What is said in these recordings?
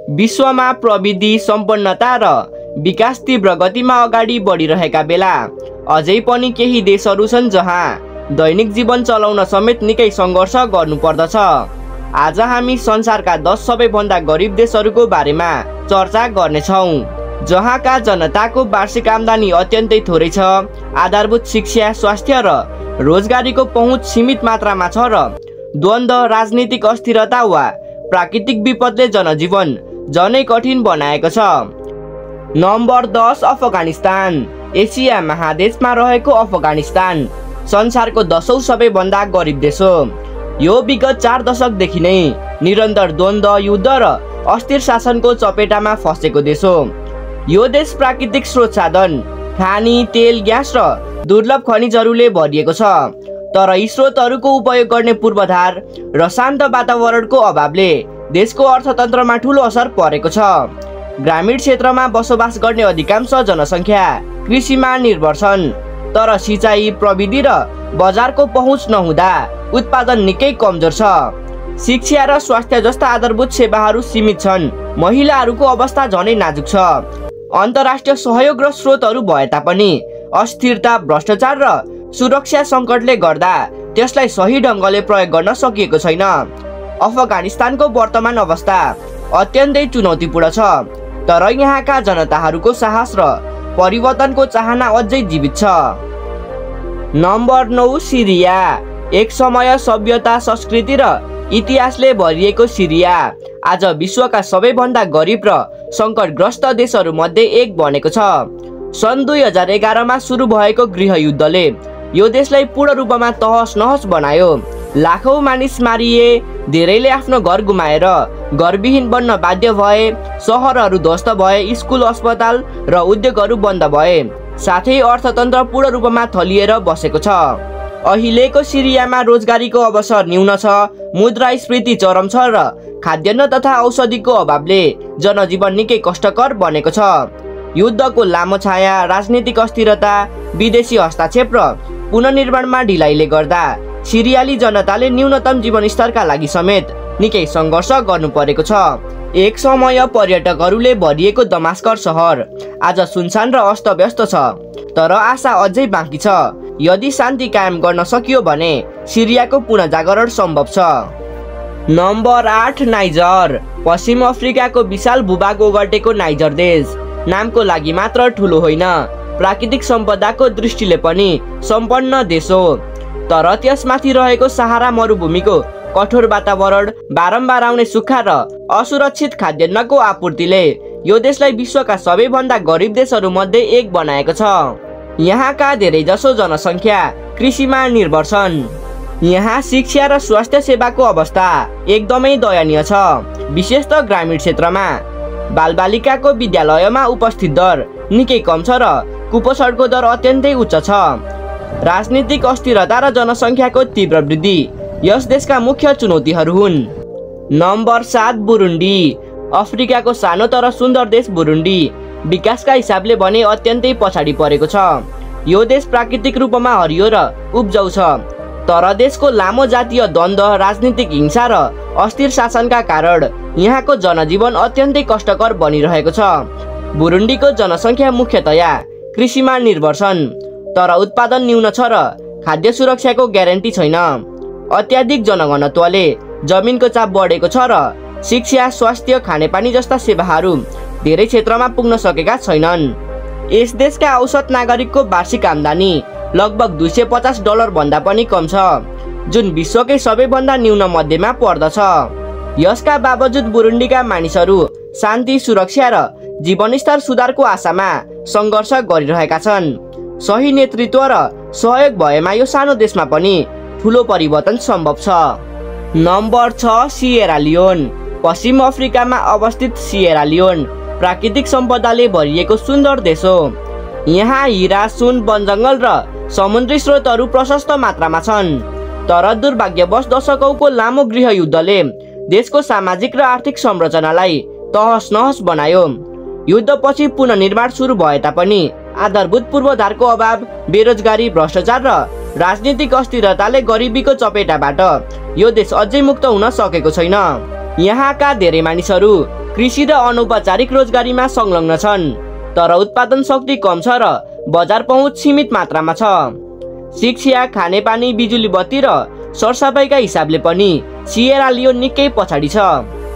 विश्वमा प्रविधि सम्पन्नता र विकास तीव्र गतिमा अगाडि बढिरहेका बेला अझै पनि केही देशहरू छन् जहाँ दैनिक जीवन चलाउन समेत निकै सङ्घर्ष गर्नुपर्दछ। आज हामी संसारका 10 सबैभन्दा गरिब देशहरूको बारेमा चर्चा गर्नेछौँ, जहाँका जनताको वार्षिक आम्दानी अत्यन्तै थोरै छ, आधारभूत शिक्षा, स्वास्थ्य र रोजगारीको पहुँच सीमित मात्रामा छ र द्वन्द्व, राजनीतिक अस्थिरता वा प्राकृतिक विपदले जनजीवन झनै कठिन बनाएको छ। नम्बर 10 अफगानिस्तान। एसिया महादेशमा रहेको अफगानिस्तान संसारको 10औं सबैभन्दा गरिब देश हो। यो विगत 4 दशकदेखि नै निरन्तर द्वन्द्व, युद्ध र अस्थिर शासनको चपेटामा फसेको देश हो। यो देश प्राकृतिक स्रोत साधन, खानी, तेल, ग्यास र दुर्लभ खनिजहरूले भरिएको छ, तर यी स्रोतहरूको उपयोग गर्ने पूर्वाधार र शान्त वातावरणको अभावले देशको अर्थतन्त्रमा ठूलो असर परेको छ। ग्रामीण क्षेत्रमा बसोबास गर्ने अधिकांश जनसङ्ख्या कृषिमा निर्भर छन्, तर सिँचाइ, प्रविधि र बजारको पहुँच नहुँदा उत्पादन निकै कमजोर छ। शिक्षा र स्वास्थ्य जस्ता आधारभूत सेवाहरू सीमित छन्। महिलाहरूको अवस्था झनै नाजुक छ। अन्तर्राष्ट्रिय सहयोग र स्रोतहरू भए तापनि अस्थिरता, भ्रष्टाचार र सुरक्षा सङ्कटले गर्दा त्यसलाई सही ढङ्गले प्रयोग गर्न सकिएको छैन। अफगानिस्तानको वर्तमान अवस्था अत्यन्तै चुनौतीपूर्ण छ, तर यहाँका जनताहरूको साहस र परिवर्तनको चाहना अझै जीवित छ। नम्बर 9 सिरिया। एक समय सभ्यता, संस्कृति र इतिहासले भरिएको सिरिया आज विश्वका सबैभन्दा गरिब र सङ्कटग्रस्त देशहरूमध्ये एक बनेको छ। सन् 2011 मा सुरु भएको गृहयुद्धले यो देशलाई पूर्ण रूपमा तहस नहस बनायो। लाखौं मानिस मारिए, धेरैले आफ्नो घर गुमाएर घरविहीन बन्न बाध्य भए, सहरहरू ध्वस्त भए, स्कुल, अस्पताल र उद्योगहरू बन्द भए, साथै अर्थतन्त्र पूर्ण रूपमा थलिएर बसेको छ। अहिलेको सिरियामा रोजगारीको अवसर न्यून छ, मुद्रास्फीति चरम छ र खाद्यान्न तथा औषधिको अभावले जनजीवन निकै कष्टकर बनेको छ। युद्धको लामो छाया, राजनीतिक अस्थिरता, विदेशी हस्तक्षेप र पुनर्निर्माणमा ढिलाइले गर्दा सिरियाली जनताले न्यूनतम जीवनस्तरका लागि समेत निकै सङ्घर्ष गर्नु परेको छ। एक समय पर्यटकहरूले भरिएको दमास्कर सहर आज सुनसान र अस्तव्यस्त छ, तर आशा अझै बाँकी छ। यदि शान्ति कायम गर्न सकियो भने सिरियाको पुनः जागरण सम्भव छ। Number 8 niger. पश्चिम अफ्रिकाको विशाल भूभाग ओगटेको नाइजर देश नामको लागि मात्र ठुलो होइन, प्राकृतिक सम्पदाको दृष्टिले पनि सम्पन्न देश हो, तर त्यसमाथि रहेको सहारा मरुभूमिको कठोर वातावरण, बारम्बार आउने सुक्खा र असुरक्षित खाद्यान्नको आपूर्तिले यो देशलाई विश्वका सबैभन्दा गरिब देशहरूमध्ये एक बनाएको छ। यहाँका धेरैजसो जनसङ्ख्या कृषिमा निर्भर छन्। यहाँ शिक्षा र स्वास्थ्य सेवाको अवस्था एकदमै दयनीय छ, विशेषतः ग्रामीण क्षेत्रमा। बालबालिकाको विद्यालयमा उपस्थित दर निकै कम छ र कुपोषणको दर अत्यन्तै उच्च छ। राजनीतिक अस्थिरता र जनसङ्ख्याको तीव्र वृद्धि यस देशका मुख्य चुनौतीहरू हुन्। नम्बर 7 बुरुन्डी। अफ्रिकाको सानो तर सुन्दर देश बुरुन्डी विकासका हिसाबले भने अत्यन्तै पछाडि परेको छ। यो देश प्राकृतिक रूपमा हरियो र उब्जाउ छ, तर देशको लामो जातीय द्वन्द्व, राजनीतिक हिंसा र अस्थिर शासनका कारण यहाँको जनजीवन अत्यन्तै कष्टकर बनिरहेको छ। बुरुन्डीको जनसङ्ख्या मुख्यतया कृषिमा निर्भर छन्, तर उत्पादन न्यून छ र खाद्य सुरक्षाको ग्यारेन्टी छैन। अत्याधिक जनघनत्वले जमिनको चाप बढेको छ र शिक्षा, स्वास्थ्य, खानेपानी जस्ता सेवाहरू धेरै क्षेत्रमा पुग्न सकेका छैनन्। यस देशका औसत नागरिकको वार्षिक आम्दानी लगभग $250 भन्दा पनि कम छ, जुन विश्वकै सबैभन्दा न्यून मध्येमा पर्दछ। यसका बावजुद बुरुन्डीका मानिसहरू शान्ति, सुरक्षा र जीवनस्तर सुधारको आशामा सङ्घर्ष गरिरहेका छन्। सही नेतृत्व र सहयोग भएमा यो सानो देशमा पनि ठुलो परिवर्तन सम्भव छ। Number 6 Sierra Leone. पश्चिम अफ्रिकामा अवस्थित सिएरा लियोन प्राकृतिक सम्पदाले भरिएको सुन्दर देश हो। यहाँ हिरा, सुन, वनजङ्गल र समुद्री स्रोतहरू प्रशस्त मात्रामा छन्, तर दुर्भाग्यवश दशकौँको लामो गृहयुद्धले देशको सामाजिक र आर्थिक संरचनालाई तहस नहस बनायो। युद्धपछि पुनर्निर्माण सुरु भए तापनि आधारभूत पूर्वाधारको अभाव, बेरोजगारी, भ्रष्टाचार र राजनीतिक अस्थिरताले गरिबीको चपेटाबाट यो देश अझै मुक्त हुन सकेको छैन। यहाँका धेरै मानिसहरू कृषि र अनौपचारिक रोजगारीमा संलग्न छन्, तर उत्पादन शक्ति कम छ र बजार पहुँच सीमित मात्रामा छ। शिक्षा, खानेपानी, बिजुली बत्ती र सरसफाइका हिसाबले पनि सिएरा लियोन निकै पछाडि छ।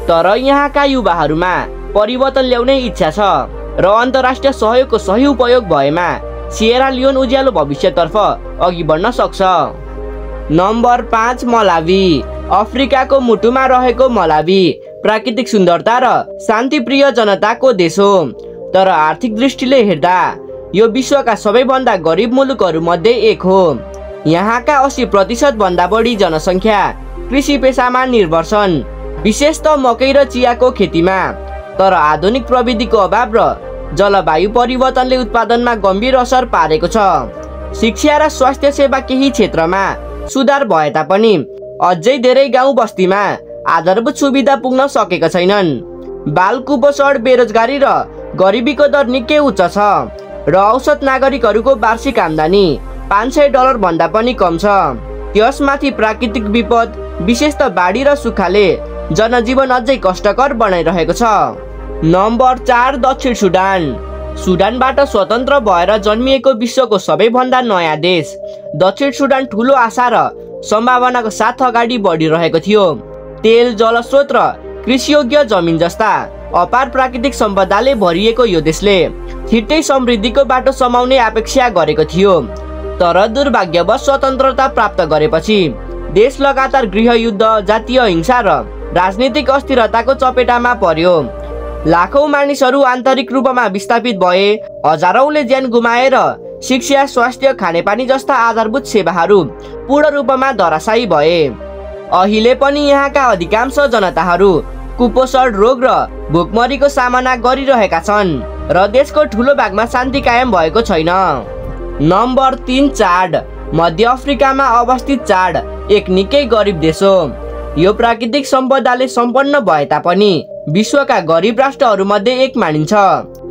तर यहाँका युवाहरूमा परिवर्तन ल्याउने इच्छा छ र अन्तर्राष्ट्रिय सहयोगको सही उपयोग भएमा सिएरा लियोन उज्यालो भविष्यतर्फ अघि बढ्न सक्छ। Number 5 Malawi. अफ्रिकाको मुटुमा रहेको मलावी प्राकृतिक सुन्दरता र शान्तिप्रिय जनताको देश हो, तर आर्थिक दृष्टिले हेर्दा यो विश्वका सबैभन्दा गरिब मुलुकहरू मध्ये एक हो। यहाँका 80% भन्दा बढी जनसङ्ख्या कृषि पेसामा निर्भर छन्, विशेषतः मकै र चियाको खेतीमा। तर आधुनिक प्रविधिको अभाव र जलवायु परिवर्तनले उत्पादनमा गम्भीर असर पारेको छ। शिक्षा र स्वास्थ्य सेवा केही क्षेत्रमा सुधार भए तापनि अझै धेरै गाउँ बस्तीमा आधारभूत सुविधा पुग्न सकेका छैनन्। बाल कुपोषण, बेरोजगारी र गरिबीको दर निकै उच्च छ र औसत नागरिकहरूको वार्षिक आम्दानी $500 भन्दा पनि कम छ। त्यसमाथि प्राकृतिक विपद, विशेषतः बाढी र सुक्खाले जनजीवन अझै कष्टकर बनाइरहेको छ। नम्बर 4 दक्षिण सुडान। सुडानबाट स्वतन्त्र भएर जन्मिएको विश्वको सबैभन्दा नयाँ देश दक्षिण सुडान ठुलो आशा र सम्भावनाको साथ अगाडि बढिरहेको थियो। तेल, जलस्रोत र कृषियोग्य जमिन जस्ता अपार प्राकृतिक सम्पदाले भरिएको यो देशले छिट्टै समृद्धिको बाटो समाउने अपेक्षा गरेको थियो। तर दुर्भाग्यवश स्वतन्त्रता प्राप्त गरेपछि देश लगातार गृहयुद्ध, जातीय हिंसा र राजनीतिक अस्थिरताको चपेटामा पर्यो। लाखौं मानिसहरू आन्तरिक रूपमा विस्थापित भए, हजारौंले ज्यान गुमाए र शिक्षा, स्वास्थ्य, खानेपानी जस्ता आधारभूत सेवाहरू पूर्ण रूपमा धराशायी भए। अहिले पनि यहाँका अधिकांश जनताहरू कुपोषण, रोग र भोकमरीको सामना गरिरहेका छन् र देशको ठूलो भागमा शान्ति कायम भएको छैन। नम्बर 3 चाड। मध्य अफ्रिकामा अवस्थित चाड एक निकै गरिब देश हो। यो प्राकृतिक सम्पदाले सम्पन्न भए तापनि विश्वका गरिब राष्ट्रहरूमध्ये एक मानिन्छ।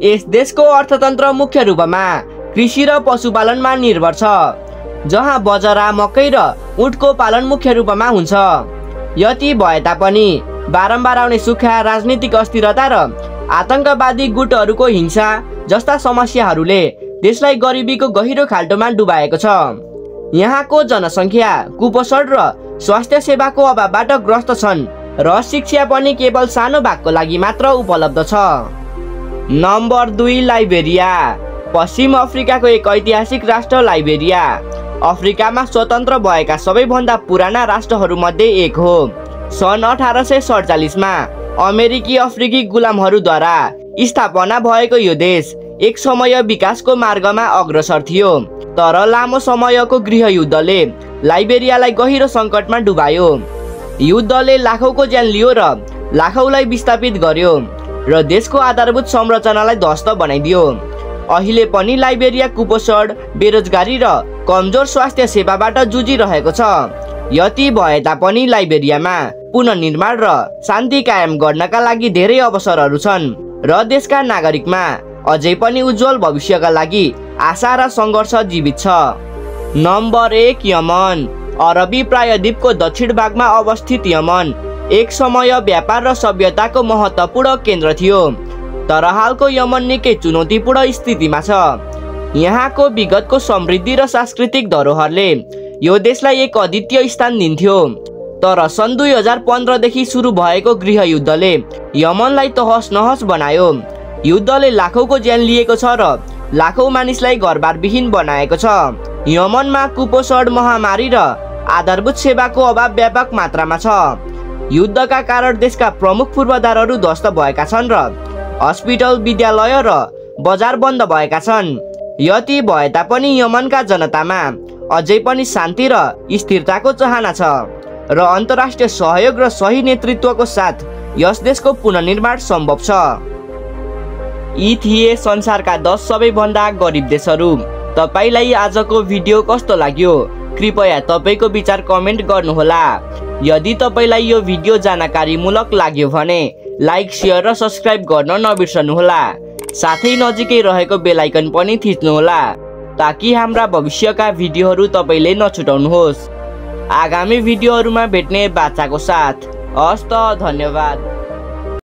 यस देशको अर्थतन्त्र मुख्य रूपमा कृषि र पशुपालनमा निर्भर छ, जहाँ बजरा, मकै र ऊँटको पालन मुख्य रूपमा हुन्छ। यति भए तापनि बारम्बार आउने सुक्खा, राजनीतिक अस्थिरता र आतंकवादी गुटहरूको हिंसा जस्ता समस्याहरूले देशलाई गरिबीको गहिरो खाल्टोमा डुबाएको छ। यहाँको जनसङ्ख्या कुपोषण र स्वास्थ्य सेवाको अभावबाट ग्रस्त छन् र शिक्षा पनि केवल सानो भागको लागि मात्र उपलब्ध छ। Number 2 Liberia. पश्चिम अफ्रिकाको एक ऐतिहासिक राष्ट्र लाइबेरिया अफ्रिकामा स्वतन्त्र भएका सबैभन्दा पुराना राष्ट्रहरूमध्ये एक हो। सन् 1847 मा अमेरिकी अफ्रिकी गुलामहरूद्वारा स्थापना भएको यो देश एक समय विकासको मार्गमा अग्रसर थियो, तर लामो समयको गृहयुद्धले लाइबेरियालाई गहिरो सङ्कटमा डुबायो। युद्धले लाखौंको ज्यान लियो र लाखौंलाई विस्थापित गर्यो र देशको आधारभूत संरचनालाई ध्वस्त बनाइदियो। अहिले पनि लाइबेरिया कुपोषण, बेरोजगारी र कमजोर स्वास्थ्य सेवाबाट जुझिरहेको छ। यति भए तापनि लाइबेरियामा पुनर्निर्माण र शान्ति कायम गर्नका लागि धेरै अवसरहरू छन् र देशका नागरिकमा अझै पनि उज्जवल भविष्यका लागि आशा र सङ्घर्ष जीवित छ। नम्बर 1 यमन। अरबी प्रायद्वीपको दक्षिण भागमा अवस्थित यमन एक समय व्यापार र सभ्यताको महत्त्वपूर्ण केन्द्र थियो, तर हालको यमन निकै चुनौतीपूर्ण स्थितिमा छ। यहाँको विगतको समृद्धि र सांस्कृतिक धरोहरले यो देशलाई एक अद्वितीय स्थान दिन्थ्यो, तर सन् 2015 देखि सुरु भएको गृहयुद्धले यमनलाई तहस नहस बनायो। युद्धले लाखौंको ज्यान लिएको छ र लाखौं मानिसलाई घरबारविहीन बनाएको छ। यमनमा कुपोषण, महामारी र आधारभूत सेवाको अभाव व्यापक मात्रामा छ। युद्धका कारण देशका प्रमुख पूर्वाधारहरू ध्वस्त भएका छन् र हस्पिटल, विद्यालय र बजार बन्द भएका छन्। यति भए तापनि यमनका जनतामा अझै पनि शान्ति र स्थिरताको चाहना छ र अन्तर्राष्ट्रिय सहयोग र सही नेतृत्वको साथ यस देशको पुनर्निर्माण सम्भव छ। यी थिए संसारका 10 सबैभन्दा गरिब देशहरू। तपाईलाई आजको भिडियो कस्तो लाग्यो? कृपया तपाईको विचार कमेन्ट गर्नुहोला। यदि तपाईलाई यो भिडियो जानकारीमूलक लाग्यो भने लाइक, शेयर र सब्स्क्राइब गर्न नबिर्सनुहोला। साथै नजिकै रहेको बेल आइकन पनि थिच्नुहोला ताकि हाम्रा भविष्यका भिडियोहरू तपाईले नछुटाउनुहोस्। आगामी भिडियोहरूमा भेट्ने बाचाको साथ हस् त, धन्यवाद।